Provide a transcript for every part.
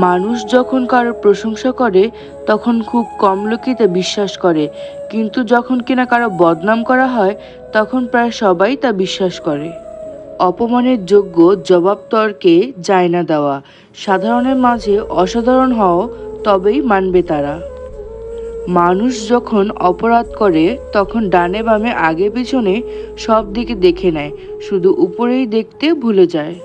মানুষ যখন কারোর প্রশংসা করে তখন খুব কম লোকই তা বিশ্বাস করে, কিন্তু যখন কিনা কারো বদনাম করা হয় তখন প্রায় সবাই তা বিশ্বাস করে। অপমানের যোগ্য জবাব তর্কে যায় না দেওয়া। সাধারণের মাঝে অসাধারণ হও, তবেই মানবে তারা। মানুষ যখন অপরাধ করে তখন ডানে বামে আগে পিছনে সব দিকে দেখে নেয়, শুধু উপরেই দেখতে ভুলে যায়।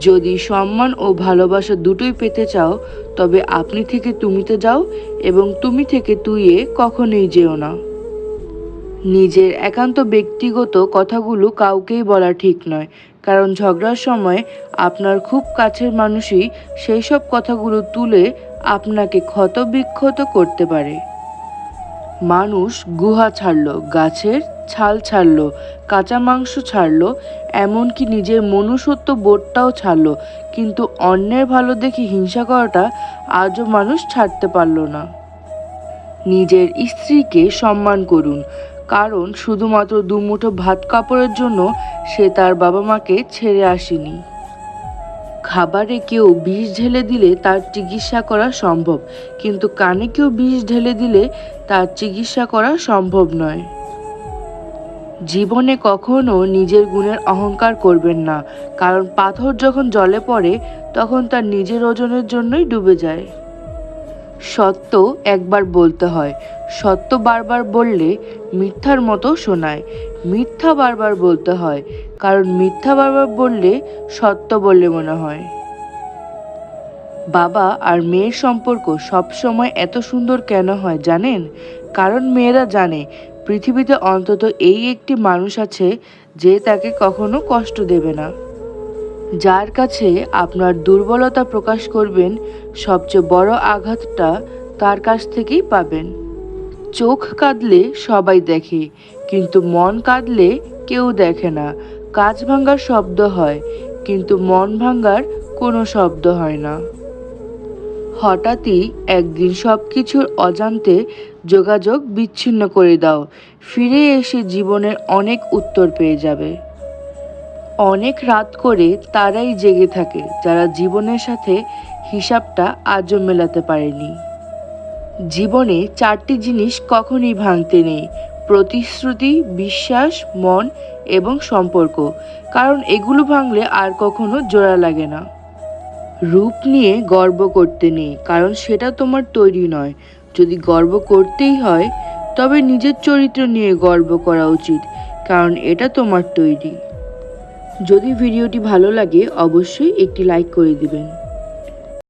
যদি সম্মান ও ভালোবাসা দুটোই পেতে চাও, তবে আপনি থেকে তুমিতে যাও এবং তুমি থেকে তুইয়ে কখনোই যেও না। নিজের একান্ত ব্যক্তিগত কথাগুলো কাউকেই বলা ঠিক নয়, কারণ ঝগড়ার সময় আপনার খুব কাছের মানুষই সেই সব কথাগুলো তুলে আপনাকে ক্ষতবিক্ষত করতে পারে। মানুষ গুহা ছাড়লো, গাছের ছাল ছাড়লো, কাঁচা মাংস ছাড়লো, এমনকি নিজের মনুষ্যত্ব বোধটাও ছাড়লো, কিন্তু অন্যের ভালো দেখে হিংসা করাটা আজও মানুষ ছাড়তে পারল না। নিজের স্ত্রীকে সম্মান করুন, কারণ শুধুমাত্র দুমুঠো ভাত কাপড়ের জন্য সে তার বাবা মাকে ছেড়ে আসেনি। খাবারে কেউ বিষ ঢেলে দিলে তার চিকিৎসা করা সম্ভব, কিন্তু কানে কেউ বিষ ঢেলে দিলে তার চিকিৎসা করা সম্ভব নয়। জীবনে কখনো নিজের গুণের অহংকার করবেন না, কারণ পাথর যখন জলে পড়ে তখন তার নিজের ওজনের জন্যই ডুবে যায়। সত্য একবার বলতে হয়, সত্য বারবার বললে মিথ্যার মতো শোনায়। মিথ্যা বারবার বলতে হয়, কারণ মিথ্যা বারবার বললে সত্য বললে মনে হয়। বাবা আর মেয়ের সম্পর্ক সবসময় এত সুন্দর কেন হয় জানেন? কারণ মেয়েরা জানে পৃথিবীতে অন্তত এই একটি মানুষ আছে যে তাকে কখনো কষ্ট দেবে না। যার কাছে আপনার দুর্বলতা প্রকাশ করবেন, সবচেয়ে বড় আঘাতটা তার কাছ থেকেই পাবেন। চোখ কাঁদলে সবাই দেখে, কিন্তু মন কাঁদলে কেউ দেখে না। কাঁচ ভাঙার শব্দ হয়, কিন্তু মন ভাঙার কোনো শব্দ হয় না। হঠাৎই একদিন সব কিছুর অজান্তে যোগাযোগ বিচ্ছিন্ন করে দাও, ফিরে এসে জীবনের অনেক উত্তর পেয়ে যাবে। অনেক রাত করে তারাই জেগে থাকে যারা জীবনের সাথে হিসাবটা আজও মেলাতে পারেনি। জীবনে 4টি জিনিস কখনই ভাঙতে নেই: প্রতিশ্রুতি, বিশ্বাস, মন এবং সম্পর্ক, কারণ এগুলো ভাঙলে আর কখনো জোড়া লাগে না। রূপ নিয়ে গর্ব করতে নেই, কারণ সেটা তোমার তৈরি নয়। যদি গর্ব করতেই হয় তবে নিজের চরিত্র নিয়ে গর্ব করা উচিত, কারণ এটা তোমার তৈরি। যদি ভিডিওটি ভালো লাগে অবশ্যই একটি লাইক করে দিবেন।